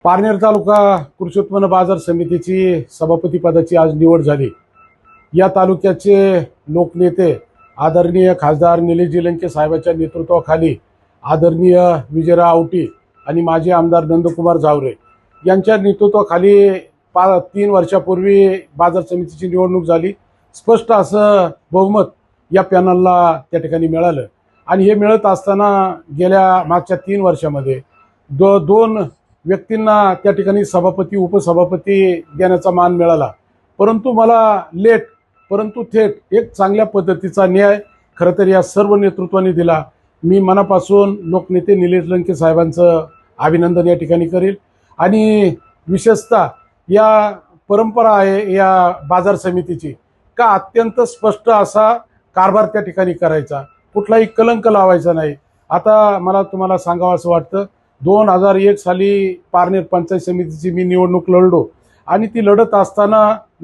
पारनेर तालुका कृषी उत्पन्न बाजार समितीची सभापती पदाची आज निवड झाली। या तालुक्याचे लोकनेते आदरणीय खासदार निलेशजी लंके साहेबांच्या नेतृत्वाखाली आदरणीय विजयराव आवटी आणि माजी आमदार नंदकुमार जावरे यांच्या नेतृत्वाखाली 3 वर्षापूर्वी बाजार समितीची निवडणूक झाली। स्पष्ट असं बहुमत या पॅनलला त्या ठिकाणी मिळालं आणि हे मिळत असताना गेल्या मागच्या 3 वर्षामध्ये दोन व्यक्तींना त्या ठिकाणी सभापती उपसभापती देण्याचा मान मिळाला। परंतु मला लेट परंतु थेट एक चांगल्या पद्धतीचा न्याय खरं तर या सर्व नेतृत्वाने दिला। मी मनापासून लोकनेते निलेश लंके साहेबांचं अभिनंदन या ठिकाणी करेल आणि विशेषतः या परंपरा आहे या बाजार समितीची का अत्यंत स्पष्ट असा कारभार त्या ठिकाणी करायचा, कुठलाही कलंक लावायचा नाही। आता मला तुम्हाला सांगावं असं वाटतं 2001 साली पारनेर पंचायत समितीची मी निवडणूक लढलो आणि ती लढत असताना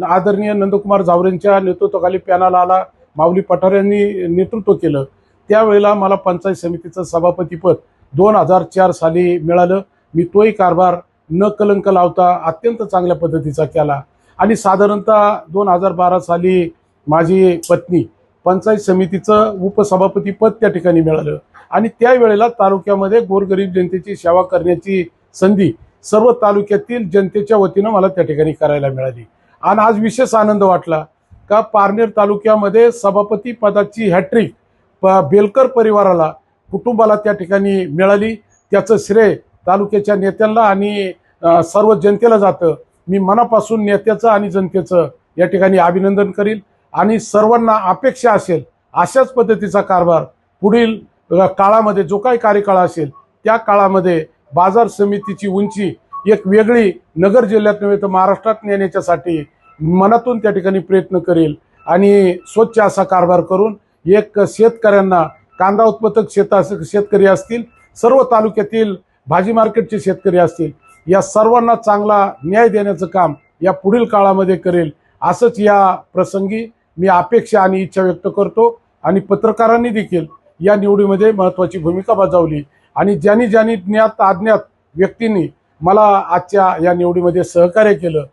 आदरणीय नंदकुमार जावरेंच्या नेतृत्वाखाली पॅनल आला, माऊली पठार यांनी नेतृत्व केलं। त्यावेळेला मला पंचायत समितीचं सभापतीपद 2004 साली मिळालं। मी तोही कारभार न कलंक लावता अत्यंत चांगल्या पद्धतीचा केला आणि साधारणतः 2012 साली माझी पत्नी पंचायत समितीचं उपसभापतीपद त्या ठिकाणी मिळालं आणि त्यावेळेला तालुक्यामध्ये गोरगरीब जनतेची सेवा करण्याची संधी सर्व तालुक्यातील जनतेच्या वतीनं मला त्या ठिकाणी करायला मिळाली। आणि आज विशेष आनंद वाटला का पारनेर तालुक्यामध्ये सभापती पदाची हॅट्रिक बेलकर परिवाराला कुटुंबाला त्या ठिकाणी मिळाली। त्याचं श्रेय तालुक्याच्या नेत्यांना आणि सर्व जनतेला जातं। मी मनापासून नेत्याचं आणि जनतेचं या ठिकाणी अभिनंदन करील आणि सर्वांना अपेक्षा असेल अशाच पद्धतीचा कारभार पुढील काळामध्ये जो काही कार्यकाळ असेल त्या काळामध्ये बाजार समितीची उंची एक वेगळी नगर जिल्ह्यात नव्हे तर महाराष्ट्रात नेण्याच्यासाठी मनातून त्या ठिकाणी प्रयत्न करेल आणि स्वच्छ असा कारभार करून एक शेतकऱ्यांना कांदा उत्पादक शेतकरी असतील, सर्व तालुक्यातील भाजी मार्केटचे शेतकरी असतील, या सर्वांना चांगला न्याय देण्याचं काम या पुढील काळामध्ये करेल असंच या प्रसंगी मी अपेक्षा आणि इच्छा व्यक्त करतो। आणि पत्रकारांनी देखील या निवडीमध्ये महत्त्वाची भूमिका बजावली आणि ज्यांनी ज्ञात अज्ञात व्यक्तींनी मला आजच्या या निवडीमध्ये सहकार्य केलं।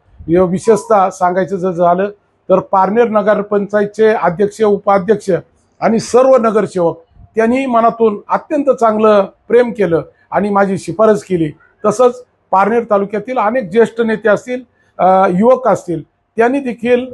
विशेषतः सांगायचं जर झालं तर पारनेर नगरपंचायतचे अध्यक्ष उपाध्यक्ष आणि सर्व नगरसेवक त्यांनी मनातून अत्यंत चांगलं प्रेम केलं आणि माझी शिफारस केली। तसंच पारनेर तालुक्यातील अनेक ज्येष्ठ नेते असतील, युवक असतील, त्यांनी देखील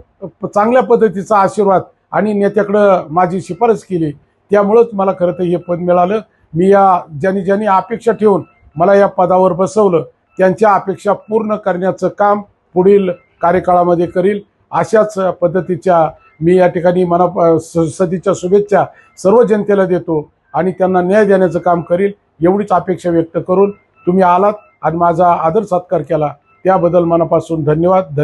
चांगल्या पद्धतीचा आशीर्वाद आणि नेत्याकडं माझी शिफारस केली। त्यामुळेच मला खरं तर हे पद मिळालं। मी या ज्यांनी अपेक्षा ठेवून मला या पदावर बसवलं त्यांच्या अपेक्षा पूर्ण करण्याचं काम पुढील कार्यकाळामध्ये करील। अशाच पद्धतीच्या मी या ठिकाणी सदिच्छा शुभेच्छा सर्व जनतेला देतो आणि त्यांना न्याय देण्याचं काम करील एवढीच अपेक्षा व्यक्त करून तुम्ही आलात आणि माझा आदर सत्कार केला त्याबद्दल मनापासून धन्यवाद।